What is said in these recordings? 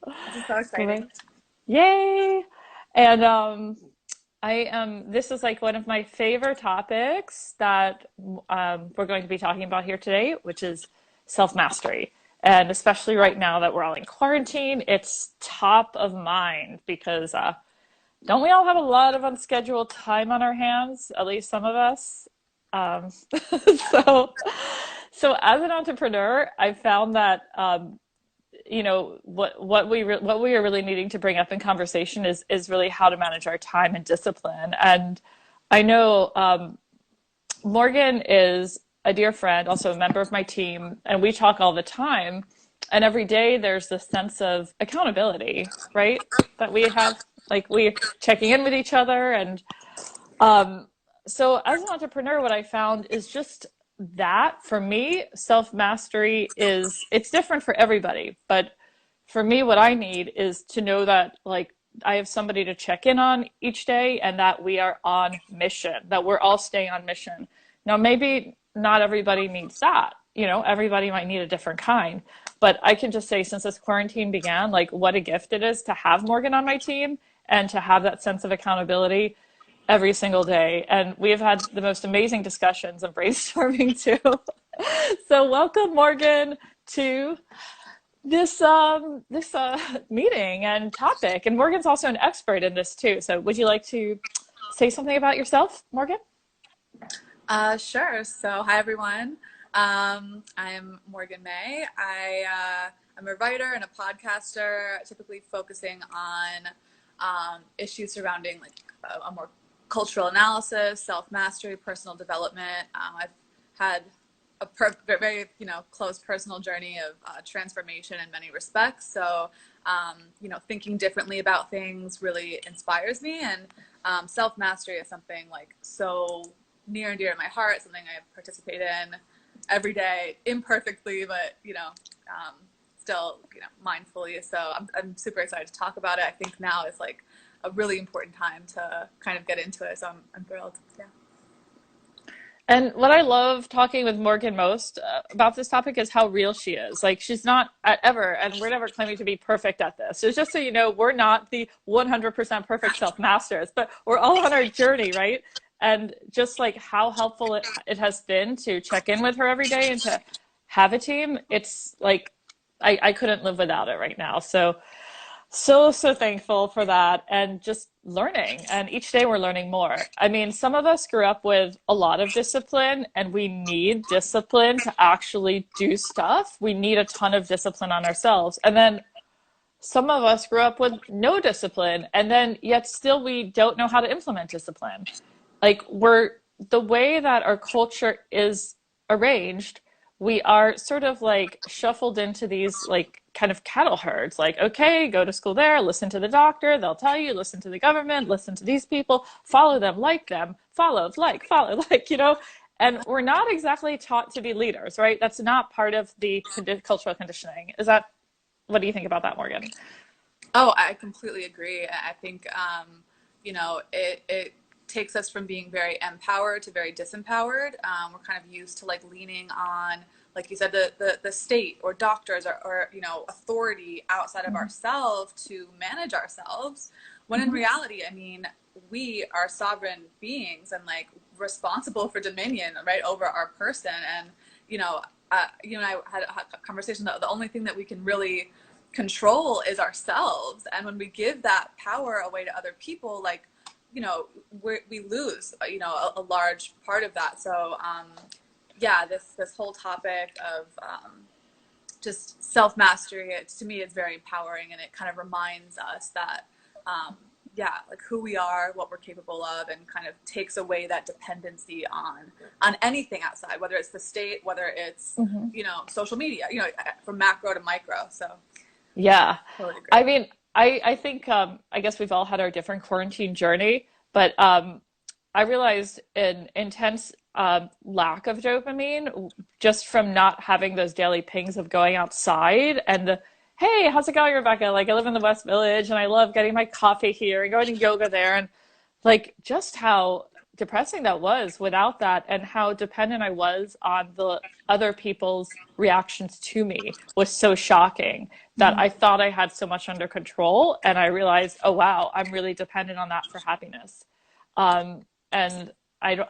This is so Great. exciting. Yay! And this is like one of my favorite topics that we're going to be talking about here today, which is self-mastery. And especially right now that we're all in quarantine, it's top of mind because don't we all have a lot of unscheduled time on our hands? At least some of us. Um, so, so as an entrepreneur, I found that what we are really needing to bring up in conversation is really how to manage our time and discipline. And I know Morgan is a dear friend, also a member of my team, and we talk all the time. And every day there's this sense of accountability, right? That we have, like we're checking in with each other. And um, so as an entrepreneur, what I found is just that for me, self mastery is it's different for everybody, but for me, what I need is to know that like I have somebody to check in on each day and that we are on mission, that we're all staying on mission. Now, maybe not everybody needs that. Everybody might need a different kind. But I can just say, since this quarantine began, like what a gift it is to have Morgan on my team and to have that sense of accountability every single day. And we have had the most amazing discussions and brainstorming too. So welcome, Morgan, to this meeting and topic. And Morgan's also an expert in this too. So would you like to say something about yourself, Morgan? Sure. So, hi everyone. I'm Morgan May. I'm a writer and a podcaster, typically focusing on issues surrounding like a more cultural analysis, self-mastery, personal development. I've had a very close personal journey of transformation in many respects. So thinking differently about things really inspires me, and self-mastery is something like so near and dear to my heart, something I participate in every day, imperfectly, but still mindfully. So I'm super excited to talk about it. I think now is like a really important time to kind of get into it. So I'm thrilled. Yeah. And what I love talking with Morgan most about this topic is how real she is. Like she's not ever, and we're never claiming to be perfect at this. So just so you know, we're not the 100% perfect self-masters, but we're all on our journey, right? And just like how helpful it has been to check in with her every day and to have a team, it's like I couldn't live without it right now. So thankful for that and just learning. And each day we're learning more. I mean, some of us grew up with a lot of discipline and we need discipline to actually do stuff. We need a ton of discipline on ourselves. And then some of us grew up with no discipline and then yet still we don't know how to implement discipline. Like the way that our culture is arranged, we are sort of like shuffled into these like kind of cattle herds. Like, okay, go to school there, listen to the doctor, they'll tell you, listen to the government, listen to these people, them, follow, like. And we're not exactly taught to be leaders, right? That's not part of the cultural conditioning. What do you think about that, Morgan? Oh, I completely agree. I think, it takes us from being very empowered to very disempowered. We're kind of used to like leaning on, like you said, the state or doctors or authority outside of ourselves to manage ourselves. When in reality, I mean, we are sovereign beings and like responsible for dominion, right, over our person. And you and I had a conversation that the only thing that we can really control is ourselves, and when we give that power away to other people, like we lose a large part of that. So yeah, this whole topic of just self-mastery, to me is very empowering, and it kind of reminds us that yeah, like who we are, what we're capable of, and kind of takes away that dependency on anything outside, whether it's the state, whether it's social media, from macro to micro. So Yeah. totally I agree. mean, I think I guess we've all had our different quarantine journey, but I realized an intense lack of dopamine just from not having those daily pings of going outside and hey, how's it going, Rebecca? Like I live in the West Village and I love getting my coffee here and going to yoga there and like just how depressing that was without that, and how dependent I was on the other people's reactions to me was so shocking that I thought I had so much under control. And I realized, oh, wow, I'm really dependent on that for happiness. And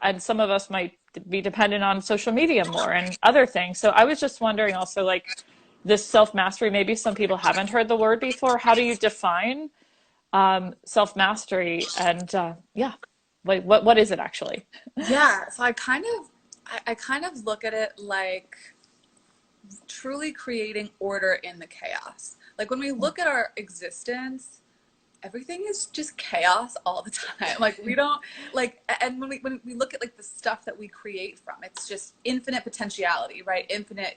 and some of us might be dependent on social media more and other things. So I was just wondering also, like, this self mastery, maybe some people haven't heard the word before. How do you define self mastery? And yeah, what is it actually? Yeah, so I kind of look at it like truly creating order in the chaos. Like when we look at our existence, everything is just chaos all the time. Like we don't like, and when we look at like the stuff that we create from, it's just infinite potentiality, right? Infinite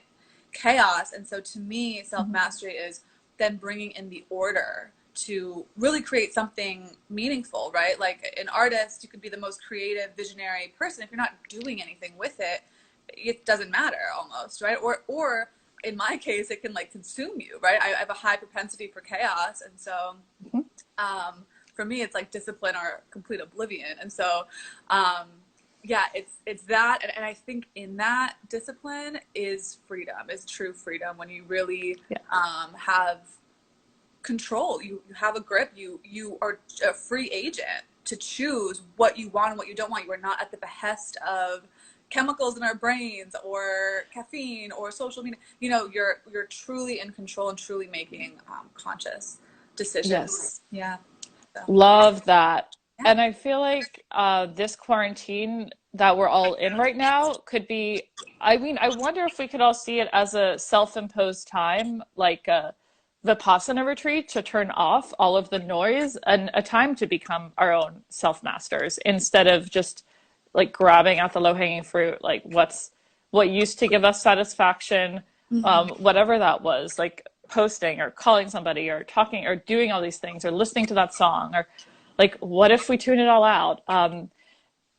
chaos. And so to me, self mastery is then bringing in the order to really create something meaningful, right? Like an artist, you could be the most creative, visionary person. If you're not doing anything with it, it doesn't matter almost, right? Or in my case, it can like consume you, right? I have a high propensity for chaos, and so for me, it's like discipline or complete oblivion. And so, yeah, it's that, and I think in that discipline is freedom, is true freedom when you really Yeah. have control. You have a grip. You are a free agent to choose what you want and what you don't want. You are not at the behest of chemicals in our brains or caffeine or social media. You know, you're truly in control and truly making conscious Yes. decisions. Yeah. So, Love that. yeah. And I feel like this quarantine that we're all in right now could be, I mean, I wonder if we could all see it as a self-imposed time, like a Vipassana retreat to turn off all of the noise and a time to become our own self-masters instead of just like grabbing at the low-hanging fruit, like what used to give us satisfaction, Mm-hmm. whatever that was, like posting or calling somebody or talking or doing all these things or listening to that song, or like what if we tune it all out?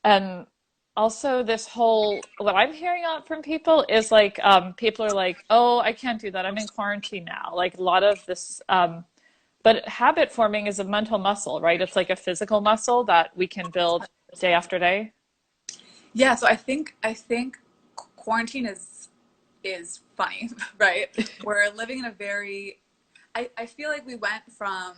And also this whole, what I'm hearing out from people is like people are like, oh, I can't do that, I'm in quarantine now, like a lot of this but habit forming is a mental muscle, right? It's like a physical muscle that we can build day after day. Yeah, so I think quarantine is funny, right? We're living in a very I feel like we went from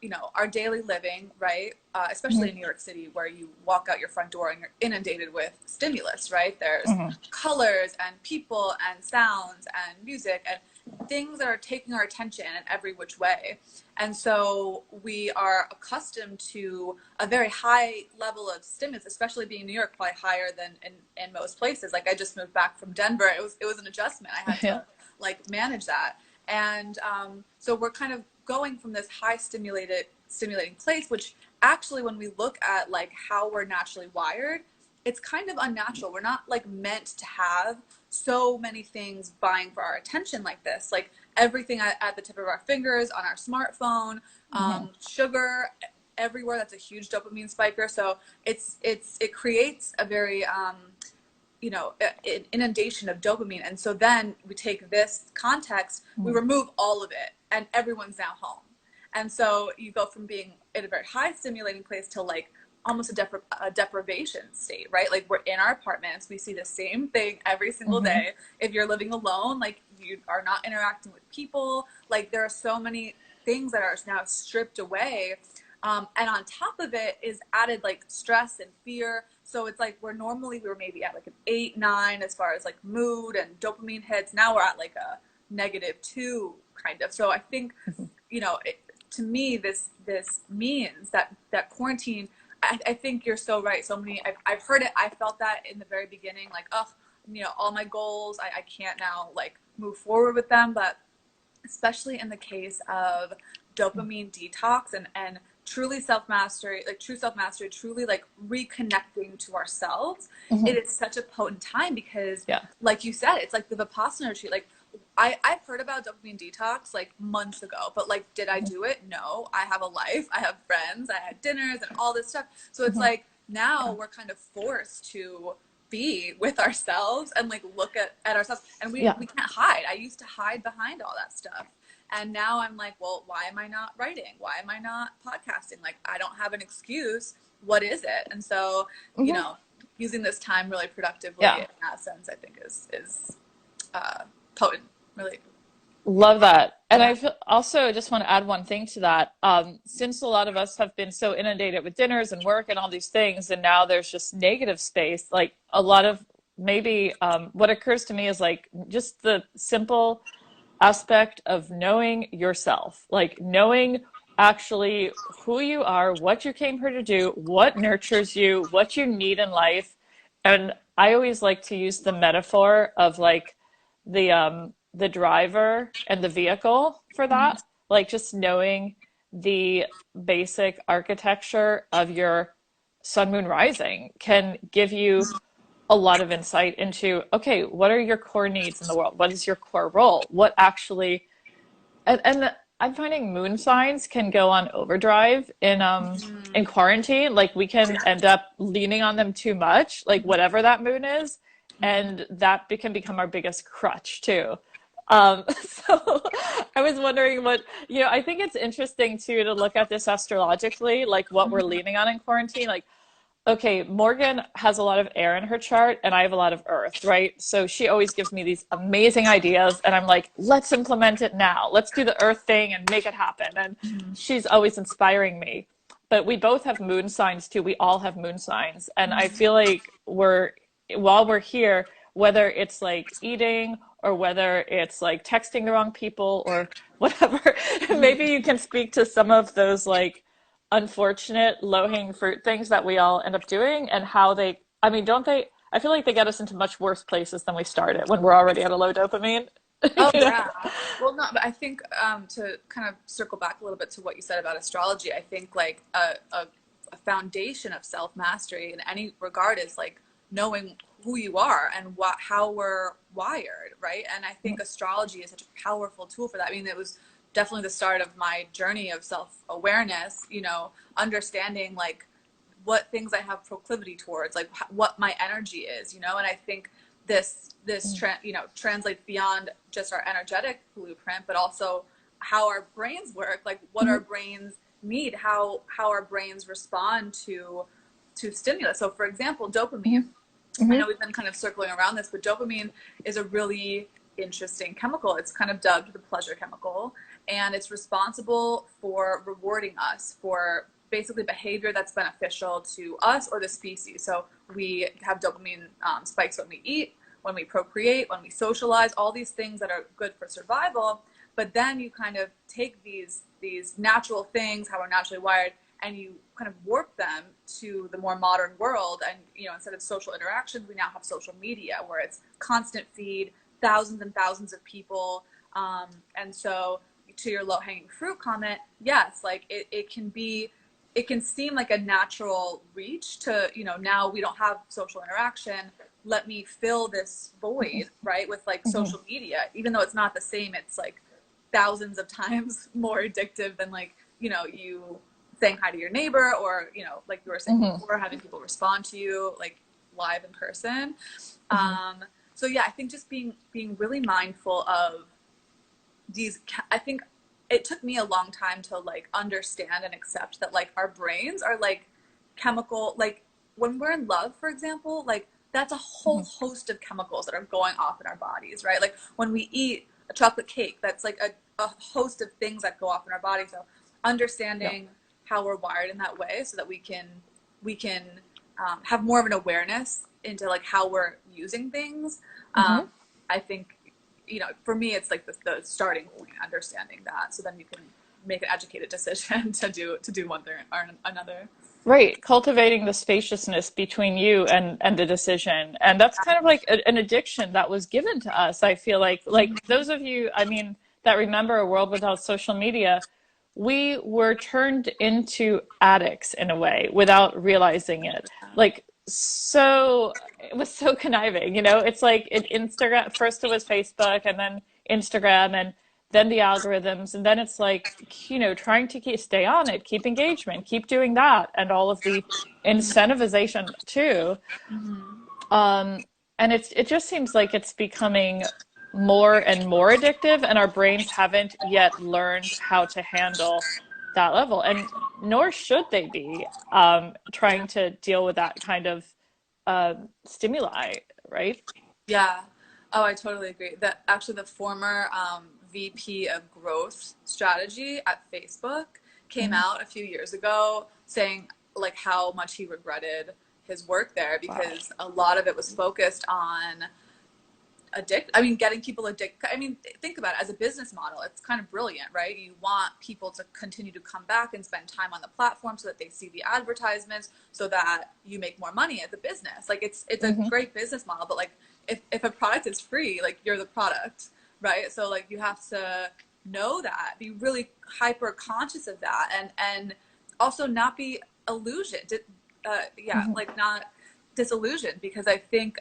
you know, our daily living, right? Especially in New York City, where you walk out your front door and you're inundated with stimulus, right? There's Hmm. colors and people and sounds and music and things that are taking our attention in every which way. And so we are accustomed to a very high level of stimulus, especially being in New York, probably higher than in most places. Like I just moved back from Denver. It was an adjustment. I had Yeah. to like manage that. And so we're kind of going from this high stimulating place, which actually when we look at like how we're naturally wired, it's kind of unnatural. We're not like meant to have so many things vying for our attention like this. Like everything at the tip of our fingers, on our smartphone, Hmm. sugar everywhere. That's a huge dopamine spiker. So it creates a very you know, an inundation of dopamine. And so then we take this context, we remove all of it, and everyone's now home. And so you go from being in a very high stimulating place to like almost a deprivation state, right? Like we're in our apartments, we see the same thing every single Hmm. day. If you're living alone, like you are not interacting with people. Like there are so many things that are now stripped away. And on top of it is added like stress and fear. So it's like where normally we were maybe at like an 8, 9 as far as like mood and dopamine hits. Now we're at like a -2 kind of. So I think, you know, to me, this means that quarantine. I think you're so right. So many. I've heard it. I felt that in the very beginning. Like, oh, you know, all my goals. I can't now like move forward with them. But especially in the case of dopamine detox and truly self mastery, like true self mastery, truly like reconnecting to ourselves, Hmm. it is such a potent time because, Yeah. like you said, it's like the Vipassana retreat. Like I've heard about dopamine detox like months ago, but like, did I do it? No. I have a life, I have friends, I had dinners and all this stuff. So it's Hmm. like now we're kind of forced to be with ourselves and like look at ourselves, and we Yeah. we can't hide. I used to hide behind all that stuff, and now I'm like, well, why am I not writing? Why am I not podcasting? Like I don't have an excuse what is it? And so, you Hmm. know, using this time really productively Yeah. in that sense, I think is potent, really. Love that. And Yeah. I feel also just want to add one thing to that. Since a lot of us have been so inundated with dinners and work and all these things, and now there's just negative space, like a lot of maybe what occurs to me is like just the simple aspect of knowing yourself, like knowing actually who you are, what you came here to do, what nurtures you, what you need in life. And I always like to use the metaphor of like the driver and the vehicle for that, like just knowing the basic architecture of your sun moon rising can give you a lot of insight into, okay, what are your core needs in the world? What is your core role? What actually, and I'm finding moon signs can go on overdrive in quarantine. Like we can end up leaning on them too much, like whatever that moon is, and that can become our biggest crutch too. So I was wondering what, I think it's interesting too to look at this astrologically, like what we're leaning on in quarantine. Like, okay, Morgan has a lot of air in her chart, and I have a lot of earth, right? So she always gives me these amazing ideas, and I'm like, let's implement it now. Let's do the earth thing and make it happen. And she's always inspiring me. But we both have moon signs too. We all have moon signs. And I feel like while we're here, whether it's like eating or whether it's like texting the wrong people or whatever, maybe you can speak to some of those like unfortunate low-hanging fruit things that we all end up doing and how they, I mean, don't they, I feel like they get us into much worse places than we started when we're already at a low dopamine. Oh you know? yeah. Well, no, but I think to kind of circle back a little bit to what you said about astrology, I think like a foundation of self mastery in any regard is like knowing who you are and how we're wired, right? And I think astrology is such a powerful tool for that. I mean, it was definitely the start of my journey of self awareness. Understanding like what things I have proclivity towards, like what my energy is, and I think translates beyond just our energetic blueprint, but also how our brains work, like what our brains need, how our brains respond to stimulus. So, for example, dopamine. I know we've been kind of circling around this, but dopamine is a really interesting chemical. It's kind of dubbed the pleasure chemical, and it's responsible for rewarding us for basically behavior that's beneficial to us or the species. So we have dopamine spikes when we eat, when we procreate, when we socialize, all these things that are good for survival. But then you kind of take these natural things, how we're naturally wired, and you kind of warp them to the more modern world. And instead of social interactions, we now have social media where it's constant feed, thousands and thousands of people. And so to your low hanging fruit comment, yes, like it can seem like a natural reach to, now we don't have social interaction. Let me fill this void, right, with like social media, even though it's not the same. It's like thousands of times more addictive than like, you saying hi to your neighbor or, like you were saying before, having people respond to you like live in person. So yeah, I think just being really mindful of these, I think it took me a long time to like understand and accept that like our brains are like chemical, like when we're in love, for example, like that's a whole host of chemicals that are going off in our bodies, right? Like when we eat a chocolate cake, that's like a host of things that go off in our body. So understanding how we're wired in that way so that we can have more of an awareness into like how we're using things. I think for me it's like the starting point, understanding that, so then you can make an educated decision to do one thing or another. Right, cultivating the spaciousness between you and the decision. And that's kind of like an addiction that was given to us. I feel like those of you, I mean, that remember a world without social media, we were turned into addicts in a way without realizing it. Like so it was so conniving, It's like Instagram first it was Facebook and then Instagram and then the algorithms and then it's like trying to stay on it, keep engagement, keep doing that and all of the incentivization too. And it just seems like it's becoming more and more addictive and our brains haven't yet learned how to handle that level, and nor should they be trying to deal with that kind of stimuli, right? Yeah. Oh, I totally agree. That actually the former VP of growth strategy at Facebook came Mhm. out a few years ago saying like how much he regretted his work there Wow. because a lot of it was focused on I mean, getting people addicted. I mean, think about it as a business model. It's kind of brilliant, right? You want people to continue to come back and spend time on the platform so that they see the advertisements, so that you make more money as a business. Like it's a Hmm. great business model, but like if a product is free, like you're the product, right? So like you have to know that, be really hyper conscious of that, and also not be illusioned. Yeah, Hmm. like not disillusioned because I think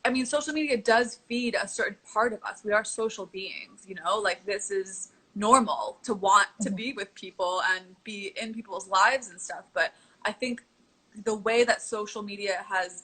I mean, social media does feed a certain part of us. We are social beings, you know, like this is normal to want to Hmm. be with people and be in people's lives and stuff. But I think the way that social media has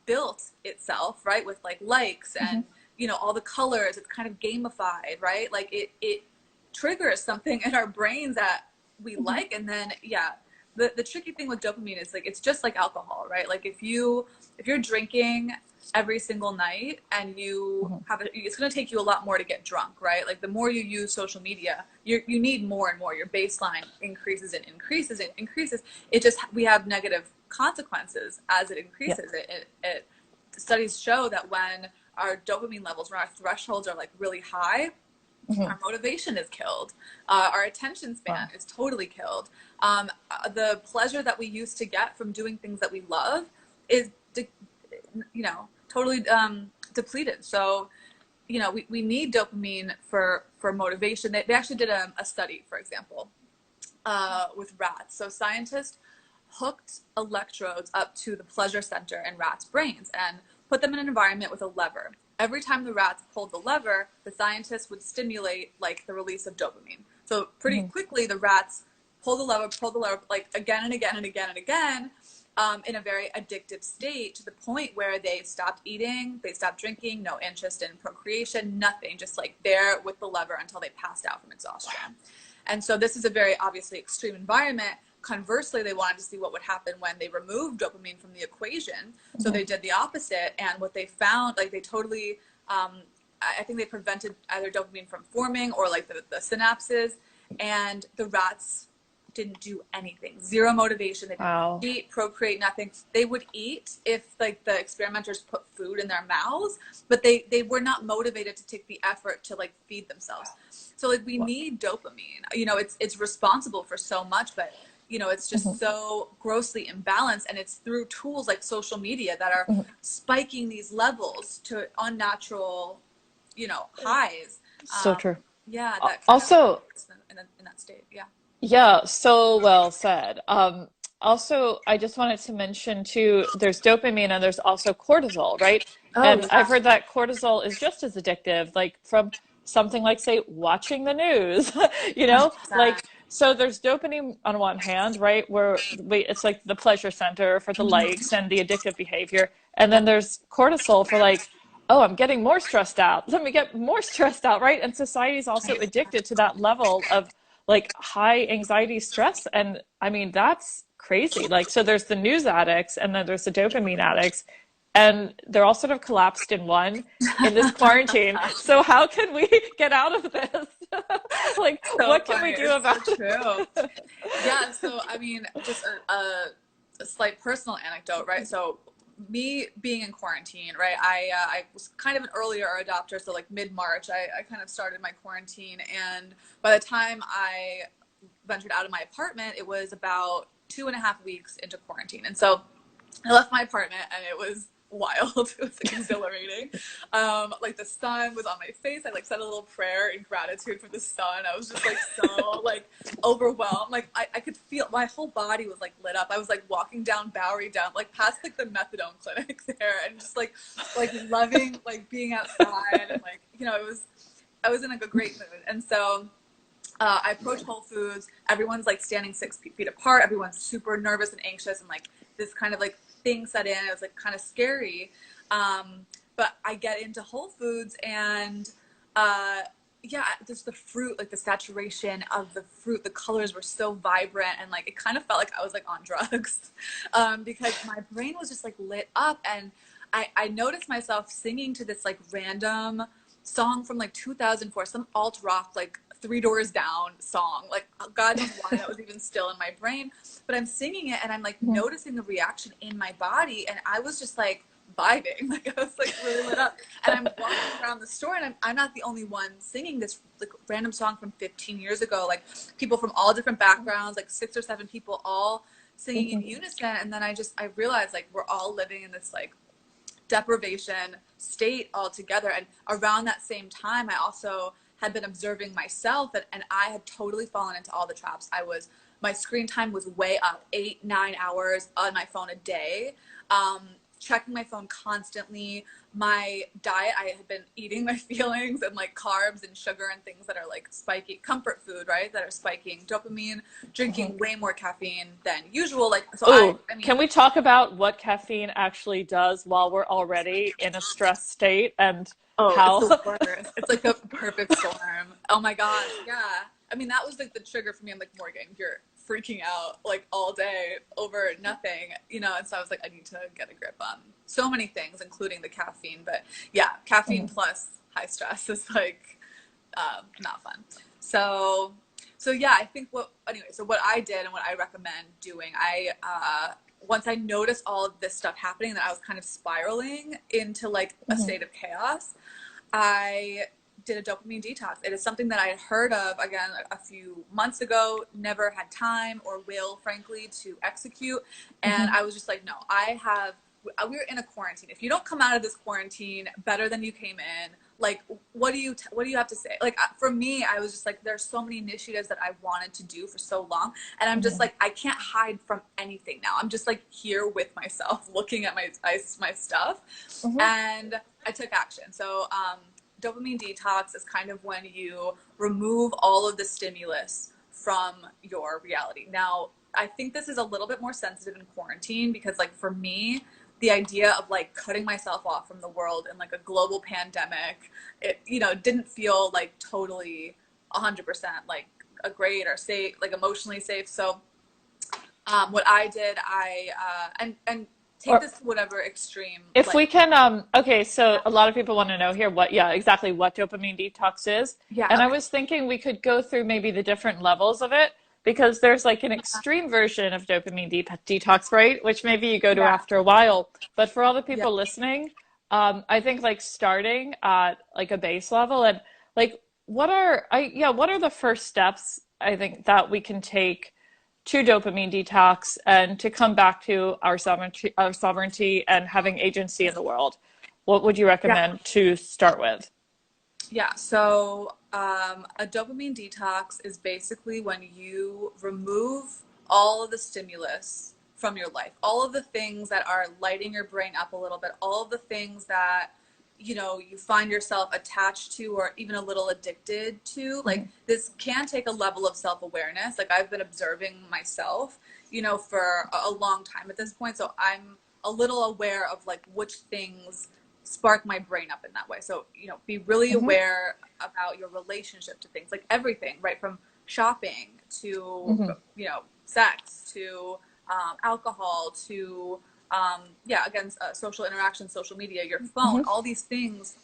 built itself, right, with like likes Hmm. and, you know, all the colors, it's kind of gamified, right? Like it triggers something in our brains that we Hmm. like. And then, yeah, the tricky thing with dopamine is like it's just like alcohol, right? Like if you're drinking every single night and you Hmm. have it's going to take you a lot more to get drunk, right? Like the more you use social media, you need more and more. Your baseline increases and increases and increases. It just we have negative consequences as it Yeah. increases. It studies show that when our dopamine levels, when our thresholds are like really high, Hmm. our motivation is killed. Our attention span Wow. is totally killed. The pleasure that we used to get from doing things that we love is, you know, totally depleted. So, you know, we need dopamine for motivation. They actually did a study, for example, with rats. So scientists hooked electrodes up to the pleasure center in rats' brains and put them in an environment with a lever. Every time the rats pulled the lever, the scientists would stimulate like the release of dopamine. So pretty Hmm. quickly, the rats pull the lever, like again and again and again and again, in a very addictive state to the point where they stopped eating, they stopped drinking, no interest in procreation, nothing, just like there with the lever until they passed out from exhaustion. And so this is a very obviously extreme environment. Conversely, they wanted to see what would happen when they removed dopamine from the equation. So Hmm. they did the opposite. And what they found, like they totally, I think they prevented either dopamine from forming or like the synapses. And the rats didn't do anything. Zero motivation. They didn't Wow. eat, procreate, nothing. They would eat if like the experimenters put food in their mouths, but they were not motivated to take the effort to like feed themselves. So like we need dopamine. You know, it's responsible for so much, but you know, it's Hmm. just so grossly imbalanced, and it's through tools like social media that are Hmm. spiking these levels to unnatural, you know, highs. So true. Yeah, that kind of Also, in that state. Yeah. yeah, so well said. Also, I just wanted to mention too, there's dopamine and there's also cortisol, right? Oh And I've yeah. heard that cortisol is just as addictive, like from something like, say, watching the news, like, 100%. so there's dopamine on one hand, right? It's like the pleasure center for the likes and the addictive behavior. And then Yep. there's cortisol for like, oh, I'm getting more stressed out. Let me get more stressed out, right? And society is also addicted to that level of like high anxiety stress. And I mean, that's crazy. Like, so there's the news addicts and then there's the dopamine addicts, and they're all sort of collapsed in one in this quarantine. So how can we get out of this? Like, So what can we funny. do It's so about true. it? Yeah. So, I mean, just a slight personal anecdote, right? So, me being in quarantine, right? I was kind of an earlier adopter. So, like mid March, I kind of started my quarantine. And by the time I ventured out of my apartment, it was about 2.5 weeks into quarantine. And so, I left my apartment and it was wild. It was like exhilarating. Like the sun was on my face. I like said a little prayer in gratitude for the sun. I was just like so like overwhelmed. Like I could feel my whole body was like lit up. I was like walking down Bowery down like past like the methadone clinic there and just like loving like being outside and like you know it was I was in like a great mood. And so I approach Whole Foods. Everyone's like standing 6 feet apart. Everyone's super nervous and anxious, and like this kind of like thing set in. It was like kind of scary. But I get into Whole Foods, and uh, yeah, just the fruit, like the saturation of the fruit, the colors were so vibrant, and like it kind of felt like I was like on drugs, because my brain was just like lit up, and I noticed myself singing to this like random song from like 2004, some alt rock like Three Doors Down song, like God knows why that was even still in my brain, but I'm singing it and I'm like Mhm. noticing the reaction in my body, and I was just like vibing, like I was like really lit up, and I'm walking around the store, and I'm not the only one singing this like random song from 15 years ago, like people from all different backgrounds, like 6 or 7 people all singing in Mhm. unison. And then I realized like we're all living in this like deprivation state altogether. And around that same time, I also had been observing myself, and I had totally fallen into all the traps. My screen time was way up, 8, 9 hours on my phone a day. Checking my phone constantly. My diet, I had been eating my feelings and like carbs and sugar and things that are like spiking, comfort food, right? That are spiking dopamine, Mhm. drinking way more caffeine than usual. Like, so Oh, I mean, can we talk about what caffeine actually does while we're already in a stress state and oh, it's how? the worst. It's like a perfect storm. Oh my gosh. Yeah. I mean, that was like the trigger for me. I'm like, Morgan, you're freaking out like all day over nothing, you know? And so I was like, I need to get a grip on so many things, including the caffeine. But yeah, caffeine Mhm. plus high stress is like not fun. So, so yeah, I think anyway, so what I did and what I recommend doing, once I noticed all of this stuff happening, that I was kind of spiraling into like a Mhm. state of chaos, I did a dopamine detox. It is something that I had heard of again a few months ago, never had time or will, frankly, to execute. And Mhm. I was just like, no, we're in a quarantine. If you don't come out of this quarantine better than you came in, like, what do you have to say? Like, for me, I was just like, there's so many initiatives that I wanted to do for so long. And I'm just Mhm. like, I can't hide from anything now. I'm just like here with myself, looking at my stuff. Mhm. And I took action. So, dopamine detox is kind of when you remove all of the stimulus from your reality. Now, I think this is a little bit more sensitive in quarantine because, like, for me, the idea of like cutting myself off from the world in like a global pandemic, it, you know, didn't feel like totally 100% like a great or safe, like emotionally safe. So, what I did, and take Or this to whatever extreme, if like, we can, okay, so a lot of people want to know here what, yeah, exactly what dopamine detox is. yeah, And I okay. was thinking we could go through maybe the different levels of it because there's like an extreme version of dopamine detox, right? Which maybe you go to Yeah, after a while. But for all the yeah. people listening, I think like starting at like a base level and like what are the first steps I think that we can take to dopamine detox and to come back to our sovereignty and having agency in the world. What would you Yeah. recommend to start with? Yeah. So, a dopamine detox is basically when you remove all of the stimulus from your life, all of the things that are lighting your brain up a little bit, all of the things that, you know, you find yourself attached to or even a little addicted to. Like, Mhm. this can take a level of self awareness. Like, I've been observing myself, you know, for a long time at this point. So, I'm a little aware of like which things spark my brain up in that way. So, you know, be really Mhm. aware about your relationship to things, like everything, right? From shopping to, Mhm. you know, sex to alcohol to, yeah, again, social interaction, social media, your phone, Mhm. all these things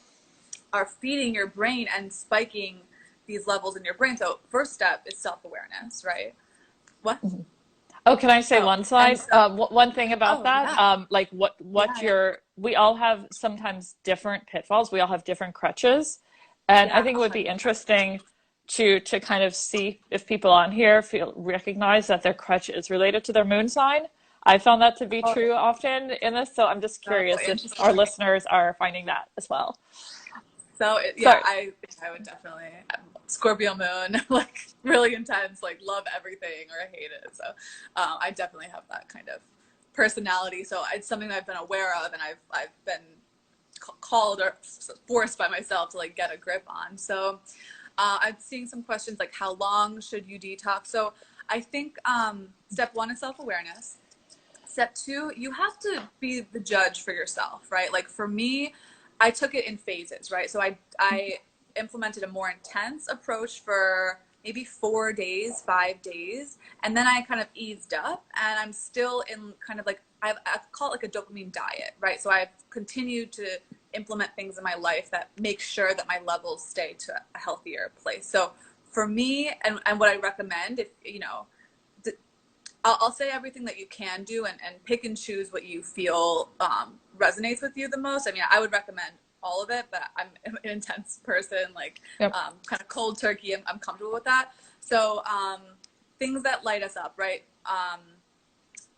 are feeding your brain and spiking these levels in your brain. So, first step is self awareness, right? What? Mhm. Oh, can I say Oh, one and slide? so, One thing about oh, that, yeah, like yeah, yeah, we all have sometimes different pitfalls. We all have different crutches, and I yeah, think it would be 100%. interesting to kind of see if people on here feel recognize that their crutch is related to their moon sign. I found that to be Oh, true often in this, so I'm just so curious if our interesting. listeners are finding that as well. So yeah, Sorry. I would definitely Scorpio moon, like really intense, like love everything or I hate it. So I definitely have that kind of personality. So it's something I've been aware of, and I've been called or forced by myself to like get a grip on. So I'm seeing some questions like how long should you detox? So I think step one is self awareness. Step two, you have to be the judge for yourself, right? Like for me, I took it in phases, right? So I implemented a more intense approach for maybe 4 days, 5 days, and then I kind of eased up, and I'm still in kind of like I call it like a dopamine diet, right? So I've continued to implement things in my life that make sure that my levels stay to a healthier place. So for me, and what I recommend, if you know, I'll say everything that you can do, and pick and choose what you feel resonates with you the most. I mean, I would recommend all of it, but I'm an intense person, like Yep. kind of cold turkey. I'm comfortable with that. So things that light us up, right?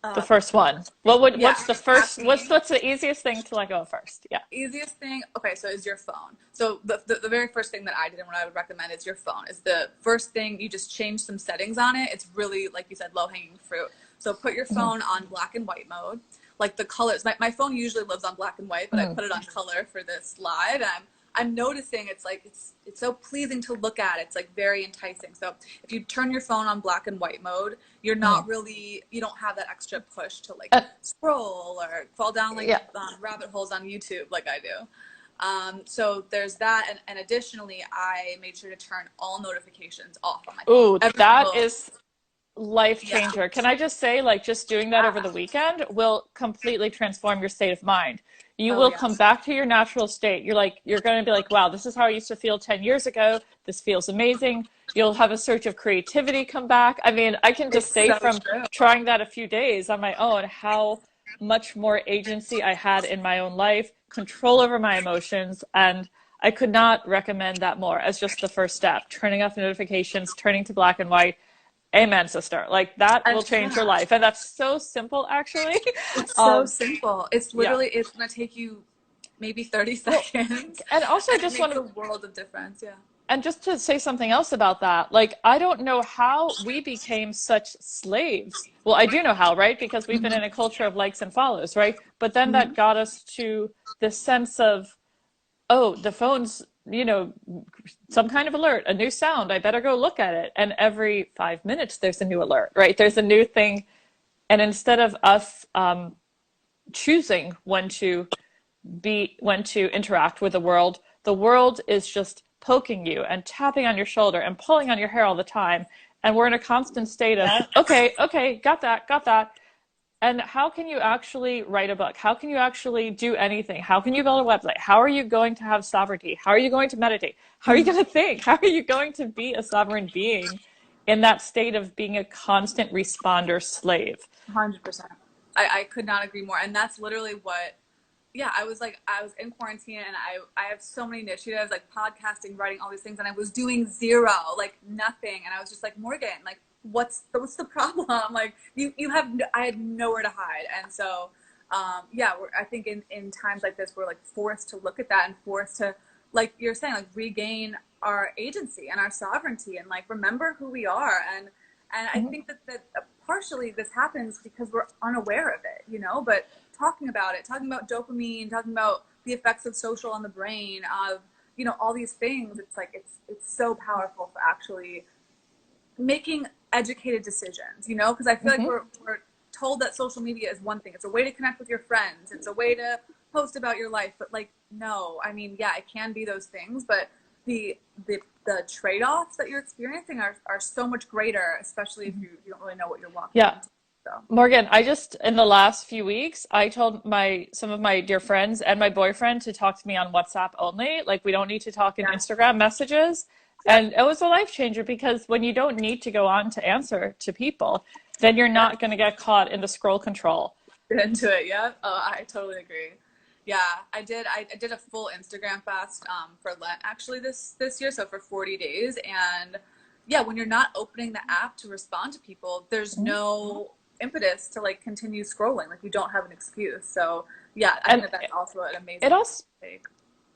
The first one. Yeah, What's the first, caffeine. what's the easiest thing to let go of first? Yeah. Easiest thing, okay, so is your phone. So the very first thing that I did and what I would recommend is your phone. Is the first thing, you just change some settings on it. It's really, like you said, low-hanging fruit. So put your Mm-hmm. phone on black and white mode. Like the colors, my phone usually lives on black and white, but I Mm-hmm. put it on color for this live, and I'm noticing it's like it's so pleasing to look at. It's like very enticing. So if you turn your phone on black and white mode, you're not really, you don't have that extra push to like Uh, scroll or fall down like yeah. rabbit holes on YouTube like I do. So there's that, and additionally, I made sure to turn all notifications off on my phone. Ooh, Every that single, is life yeah, changer. Can I just say, like, just doing that over yeah. the weekend will completely transform your state of mind. You Oh will yeah, come back to your natural state. You're going to be like, wow, this is how I used to feel 10 years ago. This feels amazing. You'll have a surge of creativity come back. I mean, I can just it's say so from true. trying that a few days on my own how much more agency I had in my own life, control over my emotions, and I could not recommend that more as just the first step. Turning off notifications, turning to black and white. Amen, sister. Like that And will change your yeah, life. And that's so simple, actually. it's so Um, simple. It's yeah. literally, it's gonna take you maybe 30 Well, seconds, and also and it just makes want a to, world of difference. Yeah. and just to say something else about that, like, I don't know how we became such slaves. Well, I do know how, right? Because we've been in a culture of likes and follows, right? But then Mm-hmm. that got us to this sense of, oh, the phone's, some kind of alert, a new sound, I better go look at it. And every 5 minutes, there's a new alert, right? There's a new thing. And instead of us choosing when to interact with the world is just poking you and tapping on your shoulder and pulling on your hair all the time. And we're in a constant state of, okay, okay, got that. And how can you actually write a book? How can you actually do anything? How can you build a website? How are you going to have sovereignty? How are you going to meditate? How are you going to think? How are you going to be a sovereign being in that state of being a constant responder slave? 100%. I could not agree more. And that's literally what, yeah, I was in quarantine, and I have so many initiatives like podcasting, writing, all these things. And I was doing zero, like nothing. And I was just like, Morgan, like, what's the problem? Like you have, I had nowhere to hide. And so, yeah, I think in times like this, we're like forced to look at that and forced to, like you're saying, like regain our agency and our sovereignty and like remember who we are. And I think that partially this happens because we're unaware of it, you know, but talking about it, talking about dopamine, talking about the effects of social on the brain, of, you know, all these things, it's like, it's so powerful for actually making educated decisions, you know, because I feel like Mm-hmm. we're told that social media is one thing. It's a way to connect with your friends. It's a way to post about your life. But like, no, I mean, yeah, it can be those things, but the trade-offs that you're experiencing are so much greater, especially if you don't really know what you're walking Yeah. into. So Morgan, I just in the last few weeks, I told my some of my dear friends and my boyfriend to talk to me on WhatsApp only. Like we don't need to talk in yeah, Instagram messages. yep, And it was a life changer because when you don't need to go on to answer to people, then you're yeah. not going to get caught in the scroll control. Get into it. Yeah. Oh, I totally agree. Yeah, I did a full Instagram fast for Lent actually this year, so for 40 days. And yeah, when you're not opening the app to respond to people, there's no impetus to like continue scrolling. Like you don't have an excuse. So yeah, I think And that that's also an it amazing also take.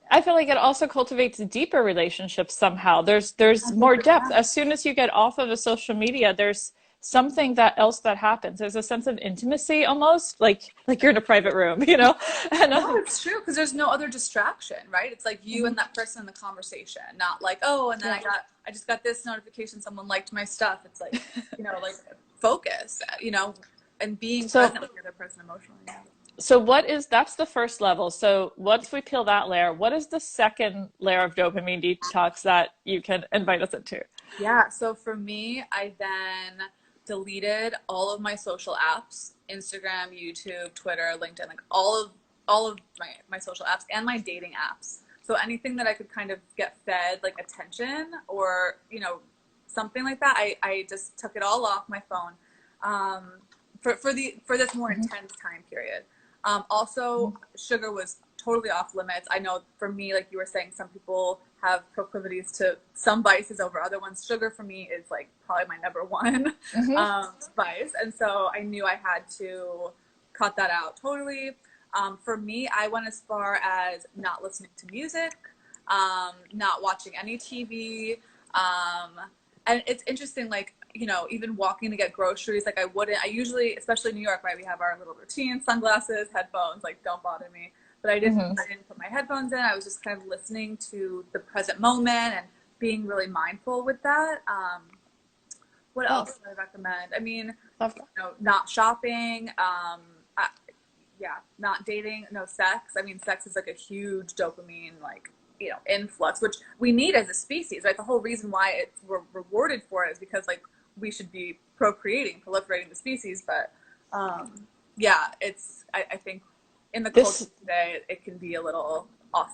I feel like it also cultivates deeper relationships somehow. There's more depth. 100%. As soon as you get off of a social media, there's something that else that happens. There's a sense of intimacy almost, like you're in a private room, you know? And No, it's true because there's no other distraction, right? It's like you mhm, and that person in the conversation, not like, oh, and then yeah. I just got this notification, someone liked my stuff. It's like, you know, like focus, you know, and being So present with the other person emotionally. Yeah. So that's the first level. So once we peel that layer, what is the second layer of dopamine detox that you can invite us into? Yeah, so for me, I then deleted all of my social apps, Instagram, YouTube, Twitter, LinkedIn, like all of my social apps and my dating apps. So anything that I could kind of get fed like attention or, something like that, I just took it all off my phone. Um, for this more Mhm. intense time period. Also, sugar was totally off limits. I know for me, like you were saying, some people have proclivities to some vices over other ones. Sugar for me is like probably my number one Hmm. vice, and so I knew I had to cut that out totally. For me, I went as far as not listening to music, not watching any TV. Um, and it's interesting, like, even walking to get groceries, like I usually, especially in New York, right, we have our little routine, sunglasses, headphones, like don't bother me. But Hmm. I didn't put my headphones in. I was just kind of listening to the present moment and being really mindful with that. What Oh, else do I recommend? I mean, love that. not shopping, yeah, not dating, no sex. I mean, sex is like a huge dopamine, like, influx, which we need as a species, right? The whole reason why we're rewarded for it is because, like, we should be procreating, proliferating the species. But, yeah, I think in the culture This today, it can be a little off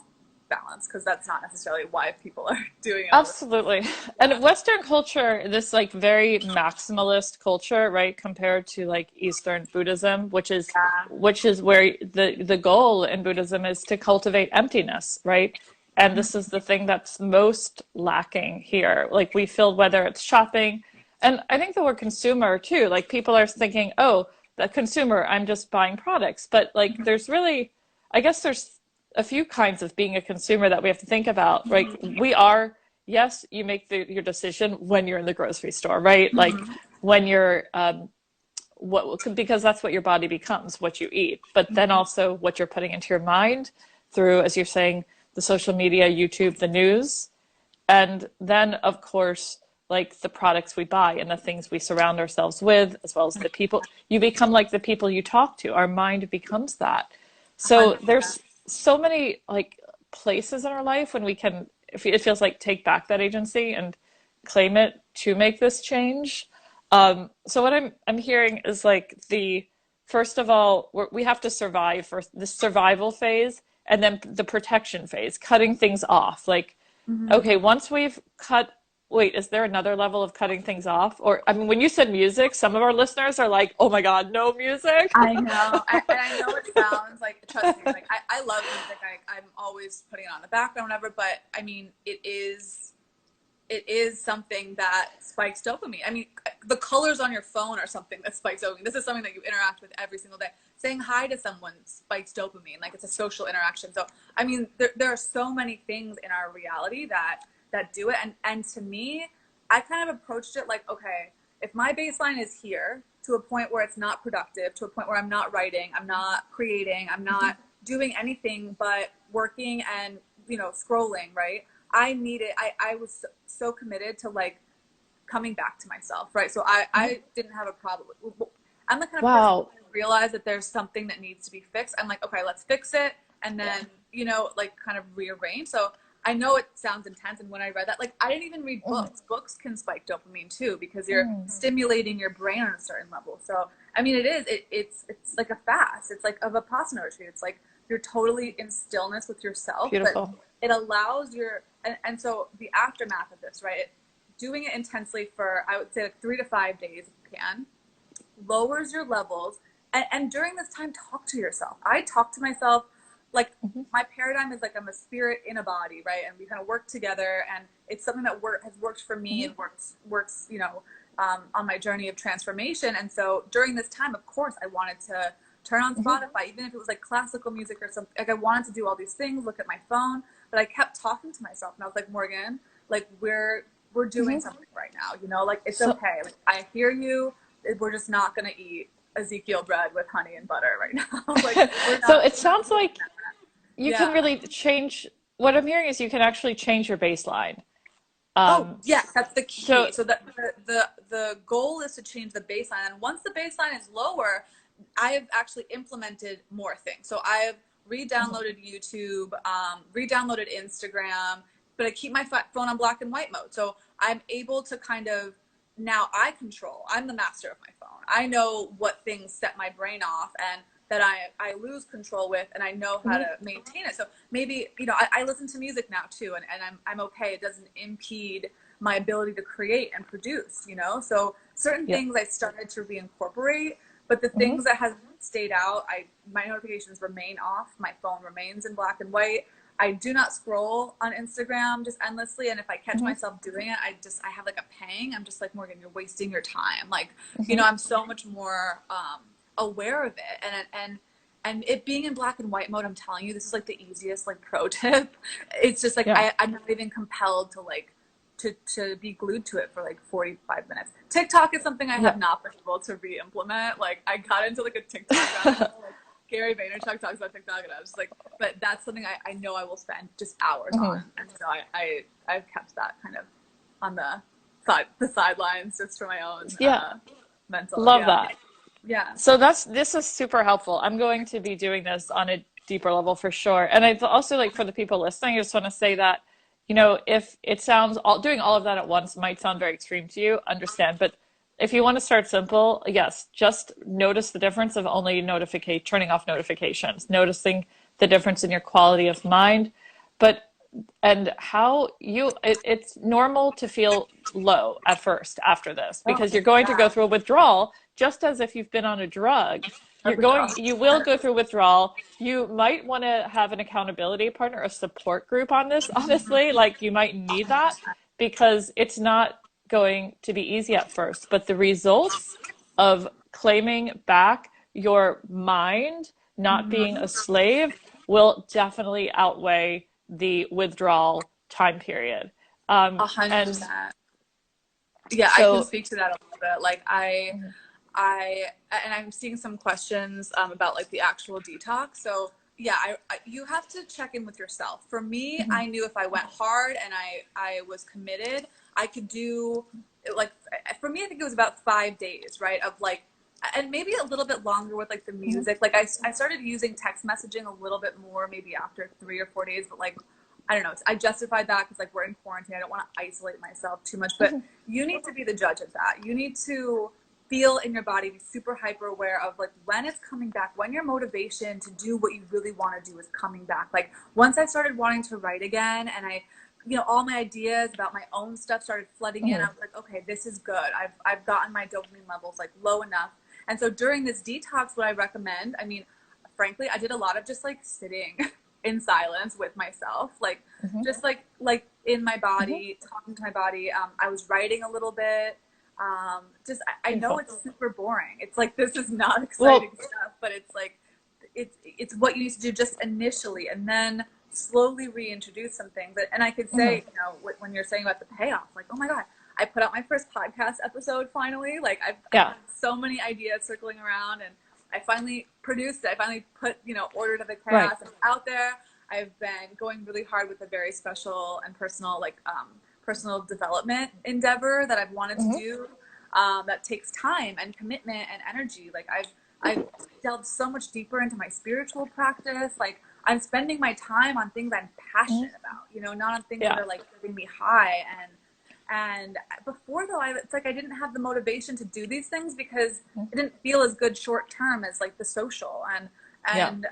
balance because that's not necessarily why people are doing it all the time. Absolutely. Yeah. And Western culture, this like very maximalist culture, right, compared to like Eastern Buddhism, Yeah. which is where the goal in Buddhism is to cultivate emptiness, right? And this is the thing that's most lacking here. Like we feel whether it's shopping, and I think the word consumer too, like people are thinking, oh, the consumer, I'm just buying products. But like there's really, I guess there's a few kinds of being a consumer that we have to think about. Like we are, yes, you make your decision when you're in the grocery store, right? Like Mhm. when you're what because that's what your body becomes, what you eat. But then Mhm. also what you're putting into your mind through, as you're saying, the social media, YouTube, the news, and then of course like the products we buy and the things we surround ourselves with, as well as the people. You become like the people you talk to. Our mind becomes that. So 100%. there's so many like places in our life when we can, if it feels like, take back that agency and claim it to make this change. So what I'm hearing is like the first of all we have to survive for the survival phase, and then the protection phase, cutting things off. Like, Mhm. okay, once we've cut, wait, is there another level of cutting things off? Or, I mean, when you said music, some of our listeners are like, oh my God, no music. I know. And I know it sounds like, trust me, like, I love music. I'm always putting it on the background, whatever. But I mean, it is something that spikes dopamine. I mean, the colors on your phone are something that spikes dopamine. This is something that you interact with every single day. Saying hi to someone spikes dopamine. Like, it's a social interaction. So, I mean, there are so many things in our reality that do it. And to me, I kind of approached it like, okay, if my baseline is here to a point where it's not productive, to a point where I'm not writing, I'm not creating, I'm not doing anything but working and, scrolling, right? I was so committed to, like, coming back to myself, right? So I didn't have a problem. I'm the kind of person Wow. who realize that there's something that needs to be fixed. I'm like, okay, let's fix it, and Yeah. then, like, kind of rearrange. So I know it sounds intense, and when I read that, like, I didn't even read Mhm. books. Books can spike dopamine too because you're Mm. stimulating your brain on a certain level. So I mean, it's like a fast. It's like a Vipassana retreat. It's like you're totally in stillness with yourself, but Beautiful. it allows and so the aftermath of this, right? Doing it intensely for, I would say, like 3 to 5 days if you can, lowers your levels. And during this time, talk to yourself. I talk to myself like, Mhm. my paradigm is like I'm a spirit in a body, right? And we kind of work together, and it's something that has worked for me Mhm. and works, on my journey of transformation. And so during this time, of course, I wanted to turn on Mhm. Spotify, even if it was like classical music or something. Like, I wanted to do all these things, look at my phone, but I kept talking to myself, and I was like, Morgan, like, we're doing Mhm. something right now, like, it's So, okay. Like, I hear you. We're just not gonna eat Ezekiel bread with honey and butter right now. Like, so it we're not sounds doing like that. you can Yeah. really change. What I'm hearing is you can actually change your baseline. Oh, Um, yes, that's the so key. So the goal is to change the baseline, and once the baseline is lower, I have actually implemented more things. So I have re-downloaded YouTube, re-downloaded Instagram, but I keep my phone on black and white mode. So I'm able to kind of, now I'm the master of my phone. I know what things set my brain off and that I lose control with, and I know how to maintain it. So maybe, I listen to music now too, and I'm okay. It doesn't impede my ability to create and produce, So certain things I started to reincorporate, but the things that have stayed out, my notifications remain off. My phone remains in black and white. I do not scroll on Instagram just endlessly. And if I catch myself doing it, I have like a pang. I'm just like, Morgan, you're wasting your time. Like, I'm so much more aware of it. And it being in black and white mode, I'm telling you, this is like the easiest like pro tip. It's just like, I'm not even compelled to like, to be glued to it for like 45 minutes. TikTok is something I have not been able to re-implement. Like I got into like a TikTok like Gary Vaynerchuk talks about TikTok, and I was just like, but that's something I know I will spend just hours on. And so I've kept that kind of on the sidelines just for my own mental. Love that. Yeah. So this is super helpful. I'm going to be doing this on a deeper level for sure. And I also, like, for the people listening, I just want to say that, if it sounds doing all of that at once might sound very extreme to you, understand. But if you want to start simple, yes, just notice the difference of only turning off notifications, noticing the difference in your quality of mind, and how it's normal to feel low at first after this, because you're going to go through a withdrawal, just as if you've been on a drug. You will go through withdrawal. You might want to have an accountability partner, a support group on this, honestly. Like, you might need that, because it's not going to be easy at first. But the results of claiming back your mind, not being a slave, will definitely outweigh the withdrawal time period. 100%. Yeah, I can speak to that a little bit. Like I'm seeing some questions about like the actual detox. So yeah, you have to check in with yourself. For me, I knew if I went hard and I was committed, I could do like, for me, I think it was about 5 days, right? Of like, and maybe a little bit longer with like the music. Like I started using text messaging a little bit more, maybe after 3 or 4 days, but like, I don't know. I justified that because like we're in quarantine. I don't want to isolate myself too much, but you need to be the judge of that. You need to feel in your body, be super hyper aware of like when it's coming back, when your motivation to do what you really want to do is coming back. Like once I started wanting to write again, and all my ideas about my own stuff started flooding in, I was like, okay, this is good. I've gotten my dopamine levels like low enough. And so during this detox, what I recommend, I mean, frankly, I did a lot of just like sitting in silence with myself, like just like in my body, talking to my body. I was writing a little bit. I know it's super boring. It's like, this is not exciting stuff, but it's like, it's what you need to do just initially, and then slowly reintroduce some things. And I could say, when you're saying about the payoff, like, oh my God, I put out my first podcast episode finally. Like I've had so many ideas circling around, and I finally produced it. I finally put, Order to the Chaos out there. I've been going really hard with a very special and personal, like, personal development endeavor that I've wanted to do, that takes time and commitment and energy. Like I've delved so much deeper into my spiritual practice. Like I'm spending my time on things I'm passionate about, not on things that are like giving me high. And before though, it's like I didn't have the motivation to do these things because it didn't feel as good short term as like the social and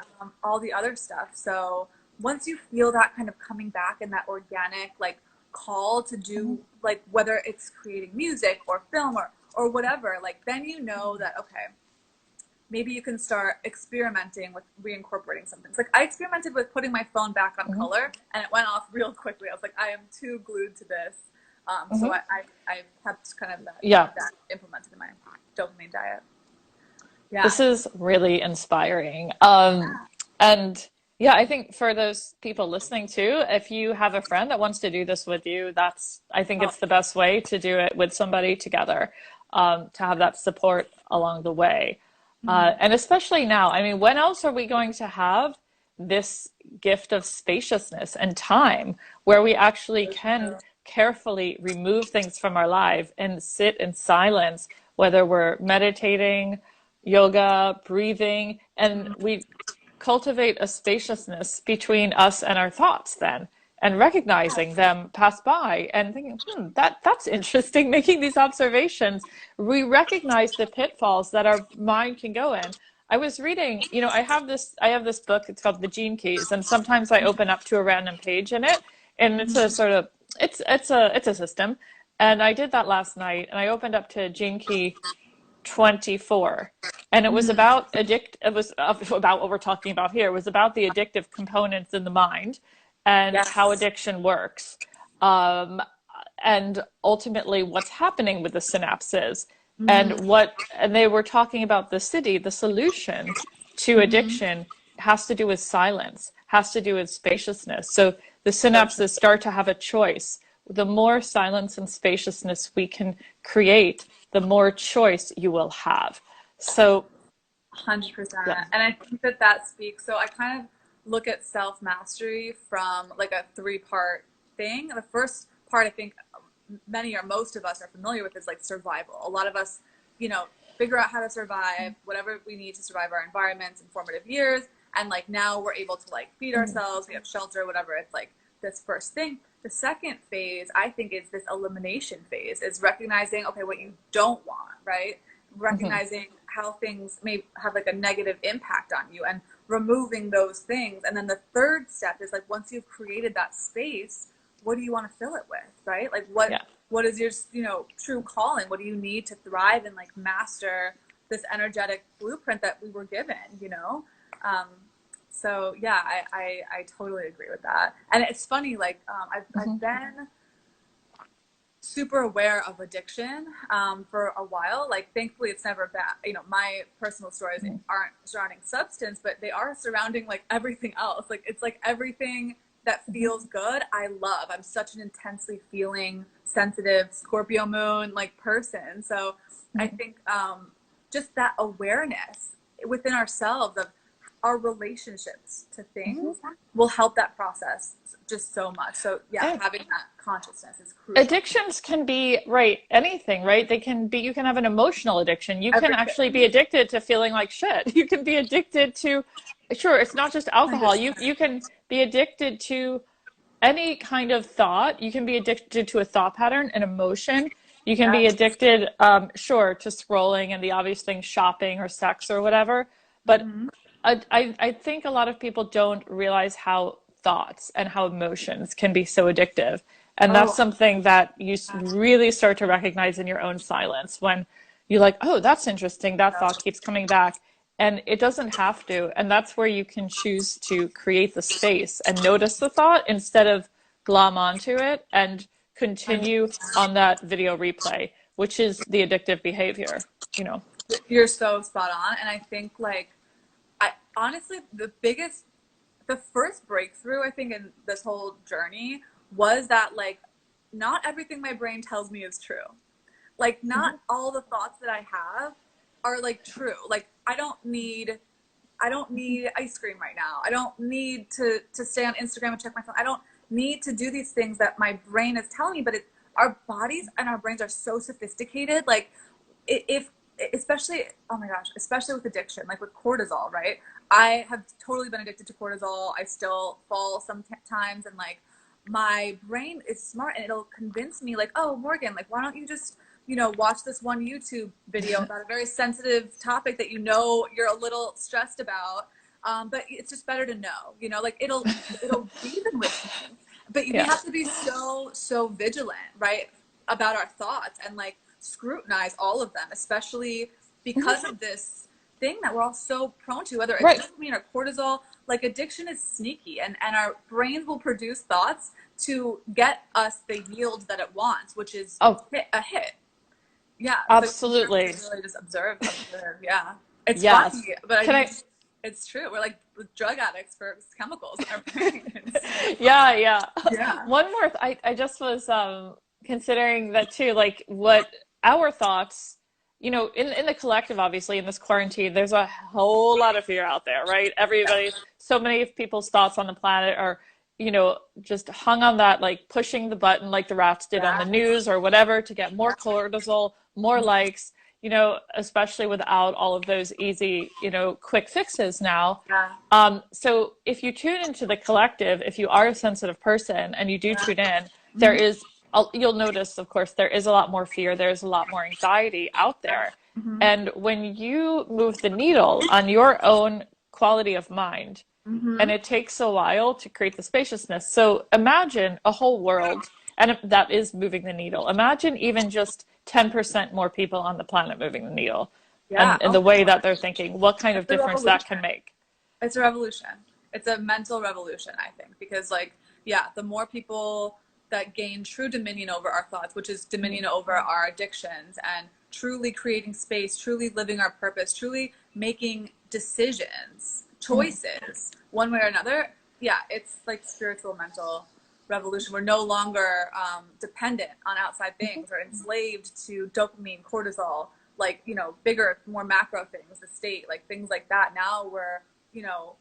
all the other stuff. So once you feel that kind of coming back and that organic like call to do, like whether it's creating music or film or whatever, like then that, okay, maybe you can start experimenting with reincorporating some things. Like I experimented with putting my phone back on color, and it went off real quickly. I was like, I am too glued to this. So I kept kind of that implemented in my dopamine diet. Yeah. This is really inspiring. And yeah, I think for those people listening too, if you have a friend that wants to do this with you, I think it's the best way to do it with somebody together, to have that support along the way. And especially now, I mean, when else are we going to have this gift of spaciousness and time where we actually can carefully remove things from our life and sit in silence, whether we're meditating, yoga, breathing, and we cultivate a spaciousness between us and our thoughts then, and recognizing them pass by and thinking, that's interesting, making these observations. We recognize the pitfalls that our mind can go in. I was reading, I have this book, it's called The Gene Keys, and sometimes I open up to a random page in it, and it's a sort of it's a system. And I did that last night, and I opened up to Gene Key 24, and it was about what we're talking about here. It was about the addictive components in the mind and how Yes. addiction works, um, and ultimately what's happening with the synapses, and Mm-hmm. they were talking about the solution to Mm-hmm. addiction has to do with silence, has to do with spaciousness. So the So true. synapses start to have a choice. The more silence and spaciousness we can create, the more choice you will have. So, 100%. yeah. And I think that that speaks. So I kind of look at self mastery from like a three-part thing. The first part, I think many or most of us are familiar with, is like survival. A lot of us, you know, figure out how to survive whatever we need to survive our environments in formative years. And like now we're able to like feed ourselves, we have shelter, whatever. It's like this first thing. The second phase, I think, is this elimination phase, is recognizing, okay, what you don't want, right? Mm-hmm. Recognizing how things may have like a negative impact on you and removing those things. And then the third step is like, once you've created that space, what do you want to fill it with, right? Like Yeah. what is your, you know, true calling? What do you need to thrive and like master this energetic blueprint that we were given, you know? Um, so yeah, I totally agree with that. And it's funny, like I've Mm-hmm. been super aware of addiction for a while. Like, thankfully, it's never bad. You know, my personal stories aren't surrounding substance, but they are surrounding like everything else. Like, it's like everything that feels good, I love. I'm such an intensely feeling, sensitive Scorpio moon like person. So I Mm-hmm. think just that awareness within ourselves of our relationships to Mm-hmm. things will help that process just so much. So yeah, And having that consciousness is crucial. addictions can be, right, anything, right? They can be, you can have an emotional addiction. You can actually Everything. be addicted to feeling like shit. You can be addicted to, sure, it's not just alcohol. You 100%. can be addicted to any kind of thought. You can be addicted to a thought pattern, an emotion. You can be Yes. addicted, sure, to scrolling and the obvious things, shopping or sex or whatever. But Mm-hmm. I think a lot of people don't realize how thoughts and how emotions can be so addictive. And that's Oh, something that you uh, really start to recognize in your own silence when you're like, oh, that's interesting. That thought keeps coming back. And it doesn't have to. And that's where you can choose to create the space and notice the thought instead of glom onto it and continue 100%. on that video replay, which is the addictive behavior, you know. You're so spot on. And I think like I honestly the first breakthrough I think in this whole journey was that like not everything my brain tells me is true. Like not Mhm. all the thoughts that I have are like true. Like I don't need ice cream right now. I don't need to stay on Instagram and check my phone. I don't need to do these things that my brain is telling me. But our bodies and our brains are so sophisticated. Like if especially, oh my gosh, especially with addiction, like with cortisol, right? I have totally been addicted to cortisol. I still fall sometimes, and like my brain is smart and it'll convince me like, oh Morgan, like why don't you just, you know, watch this one YouTube video about a very sensitive topic that you know you're a little stressed about. But it's just better to know, you know, like it'll reason with me. But we Yeah. have to be so vigilant, right, about our thoughts and like scrutinize all of them, especially Mhm. because of this thing that we're all so prone to, whether it's Right. dopamine or cortisol. Like addiction is sneaky, and our brains will produce thoughts to get us the yield that it wants, which is Oh, a hit. Yeah, so you have to absolutely. really just observe. Yeah, it's Yes. funny, but I Can mean, I? it's true. We're like drug addicts for chemicals in our brains. Yeah, yeah. Yeah, One more, I just was considering that too, like what our thoughts, in the collective, obviously, in this quarantine, there's a whole lot of fear out there, right? Everybody, so many of people's thoughts on the planet are, just hung on that, like pushing the button like the rats did on the yeah. news or whatever to get more cortisol, more likes. you know, especially without all of those easy, you know, quick fixes now. Yeah. So if you tune into the collective, if you are a sensitive person and you do Yeah. tune in, there Mm-hmm. is, you'll notice, of course, there is a lot more fear, there's a lot more anxiety out Yeah. there. Mm-hmm. And when you move the needle on your own quality of mind, Mm-hmm. and it takes a while to create the spaciousness. So imagine a whole world, and that is moving the needle. Imagine even just 10% more people on the planet moving the needle, Yeah. and Oh the my way that God. they're thinking, what kind of It's a difference that revolution. can make. It's a revolution. It's a mental revolution, I think, because like, yeah, the more people that gain true dominion over our thoughts, which is dominion over our addictions, and truly creating space, truly living our purpose, truly making decisions, choices, one way or another. Yeah, it's like spiritual mental revolution. We're no longer dependent on outside things or enslaved to dopamine, cortisol, like, you know, bigger, more macro things, the state, like things like that. Now we're, you know,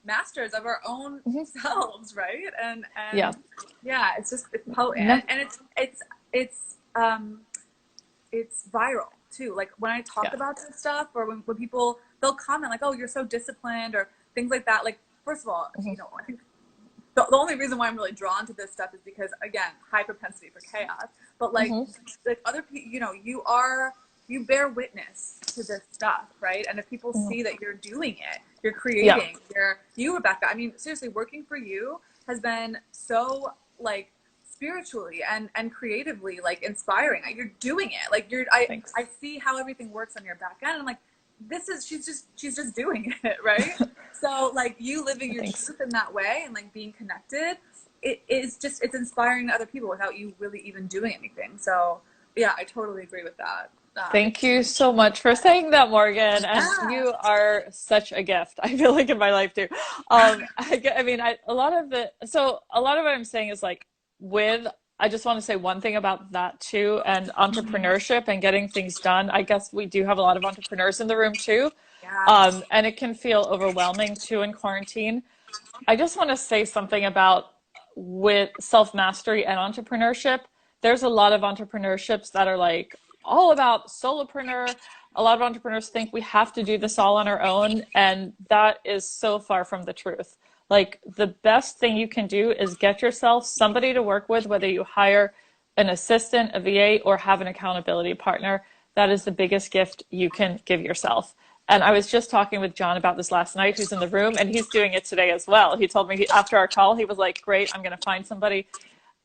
masters of our own selves, right? And Yeah. yeah, it's just, it's potent, No. and it's viral too. Like when I talk Yeah. about this stuff, or when people, they'll comment like, oh, you're so disciplined, or things like that. Like, first of all, you know, I think the only reason why I'm really drawn to this stuff is because, again, high propensity for chaos. But like other people, you know, you bear witness to this stuff, right? And if people see that you're doing it, you're Yeah. creating, you, Rebecca, I mean, seriously, working for you has been so like spiritually and creatively like inspiring. You're doing it. Like I Thanks. see how everything works on your back end. I'm like, she's just doing it, right? So like you living your Thanks. truth in that way and like being connected, it is just, it's inspiring to other people without you really even doing anything. So yeah, I totally agree with that. Thank you so much for saying that, Morgan. And Yeah. you are such a gift. I feel like in my life too. I mean, a lot of it. So a lot of what I'm saying is like with. I just want to say one thing about that too, and entrepreneurship and getting things done. I guess we do have a lot of entrepreneurs in the room too, Yeah. and it can feel overwhelming too in quarantine. I just want to say something about with self mastery and entrepreneurship. There's a lot of entrepreneurships that are like all about solopreneur. A lot of entrepreneurs think we have to do this all on our own, and that is so far from the truth. Like the best thing you can do is get yourself somebody to work with, whether you hire an assistant, a VA, or have an accountability partner. That is the biggest gift you can give yourself. And I was just talking with John about this last night, who's in the room, and he's doing it today as well. He told me after our call, he was like, great, I'm going to find somebody.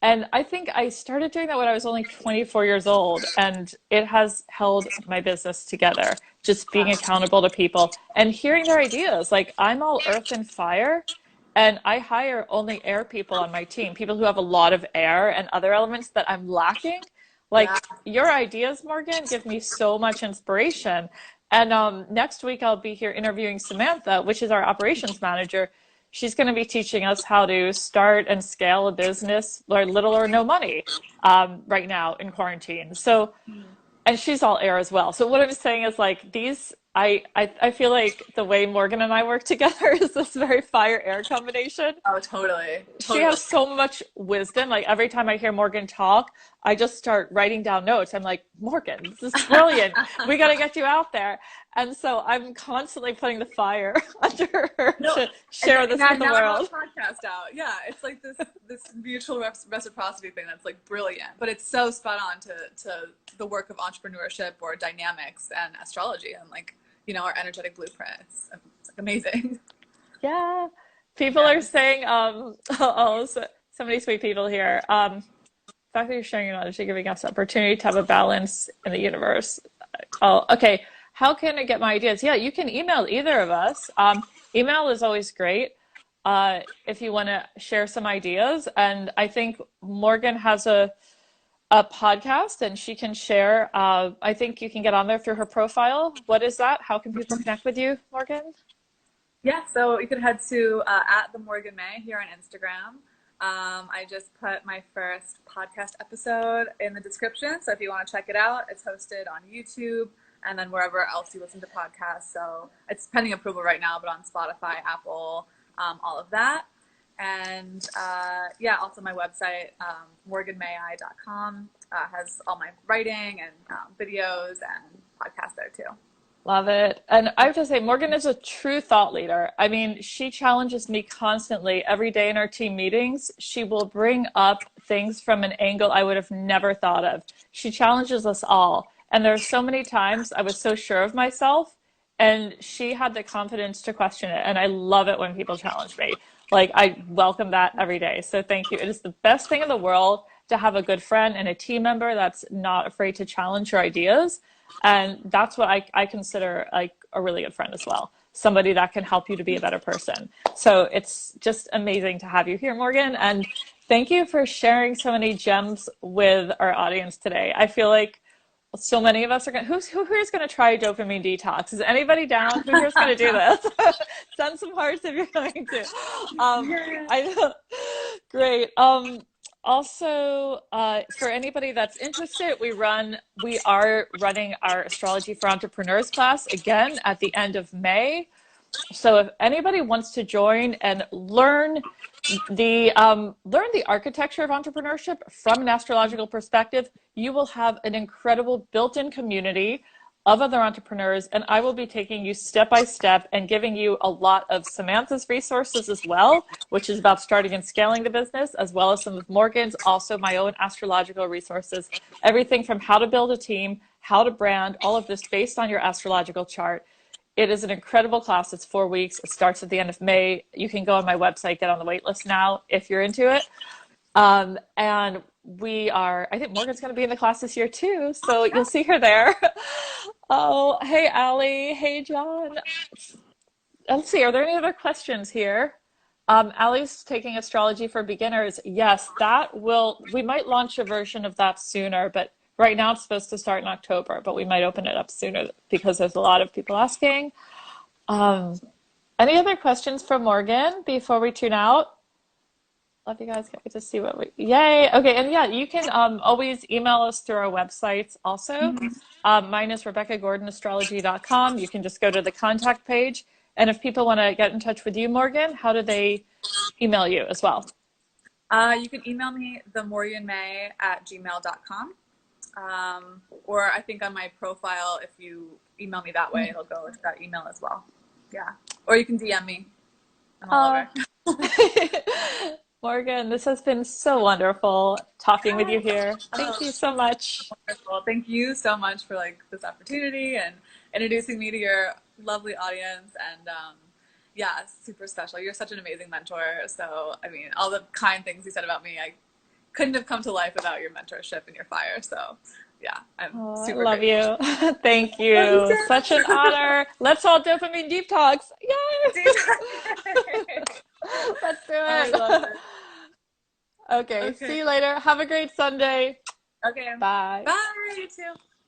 And I think I started doing that when I was only 24 years old, and it has held my business together, just being accountable to people and hearing their ideas. Like, I'm all earth and fire, and I hire only air people on my team, people who have a lot of air and other elements that I'm lacking. Yeah. Like, your ideas, Morgan, give me so much inspiration. And next week, I'll be here interviewing Samantha, which is our operations manager. She's going to be teaching us how to start and scale a business for little or no money right now in quarantine. So, and she's all air as well. So what I'm saying is like these, I feel like the way Morgan and I work together is this very fire air combination. Oh, totally. She Totally. has so much wisdom. Like every time I hear Morgan talk, I just start writing down notes. I'm like, Morgan, this is brilliant. We got to get you out there. And so I'm constantly putting the fire under her No, to and share this now, with the now I have a world. podcast out. Yeah, it's like this mutual reciprocity thing that's like brilliant, but it's so spot on to the work of entrepreneurship or dynamics and astrology and like, you know, our energetic blueprint. It's like amazing. Yeah. People Yeah. are saying, oh, so many sweet people here. The fact that you're sharing your knowledge and giving us the opportunity to have a balance in the universe. Oh, okay. How can I get my ideas? Yeah, you can email either of us. Email is always great if you want to share some ideas. And I think Morgan has a podcast and she can share. I think you can get on there through her profile. What is that? How can people connect with you, Morgan? Yeah, so you could head to at the Morgan May here on Instagram. I just put my first podcast episode in the description, so if you want to check it out, it's hosted on YouTube and then wherever else you listen to podcasts. So it's pending approval right now, but on Spotify, Apple, all of that. And yeah, also my website, morganmayi.com, has all my writing and videos and podcast there too. Love it. And I have to say, Morgan is a true thought leader. I mean, she challenges me constantly every day in our team meetings. She will bring up things from an angle I would have never thought of. She challenges us all. And there are so many times I was so sure of myself, and she had the confidence to question it. And I love it when people challenge me. Like, I welcome that every day. So thank you. It is the best thing in the world to have a good friend and a team member that's not afraid to challenge your ideas. And that's what I consider like a really good friend as well. Somebody that can help you to be a better person. So it's just amazing to have you here, Morgan. And thank you for sharing so many gems with our audience today. I feel like so many of us are going to, who here's going to try dopamine detox? Is anybody down? Who here's going to do this? Send some hearts if you're going to. I know. Great. Also, for anybody that's interested, we are running our Astrology for Entrepreneurs class again at the end of May. So if anybody wants to join and learn the architecture of entrepreneurship from an astrological perspective, you will have an incredible built-in community of other entrepreneurs, and I will be taking you step by step and giving you a lot of Samantha's resources as well, which is about starting and scaling the business, as well as some of Morgan's, also my own astrological resources, everything from how to build a team, how to brand, all of this based on your astrological chart. It is an incredible class. It's 4 weeks. It starts at the end of May. You can go on my website, get on the wait list now if you're into it. And I think Morgan's going to be in the class this year too, so you'll see her there. Oh, hey, Allie. Hey, John. Let's see, are there any other questions here? Allie's taking astrology for beginners. Yes, we might launch a version of that sooner, but right now it's supposed to start in October, but we might open it up sooner because there's a lot of people asking. Any other questions for Morgan before we tune out? Love you guys. Can't wait to see yay. Okay. And yeah, you can always email us through our websites also. Mine is RebeccaGordonAstrology.com. You can just go to the contact page. And if people want to get in touch with you, Morgan, how do they email you as well? You can email me themorganmay@gmail.com. Or I think on my profile, if you email me that way, it'll go to that email as well. Yeah. Or you can DM me. I'm all over. Morgan, this has been so wonderful talking with you here. Thank you so much. Wonderful. Thank you so much for this opportunity and introducing me to your lovely audience. And yeah, super special. You're such an amazing mentor. So, I mean, all the kind things you said about me, I couldn't have come to life without your mentorship and your fire. So yeah, I'm super love grateful. you. Thank you. Such an honor. Let's all dopamine detox. Yay! Let's do it. I love it. Okay, see you later. Have a great Sunday. Okay. Bye. Bye, you too.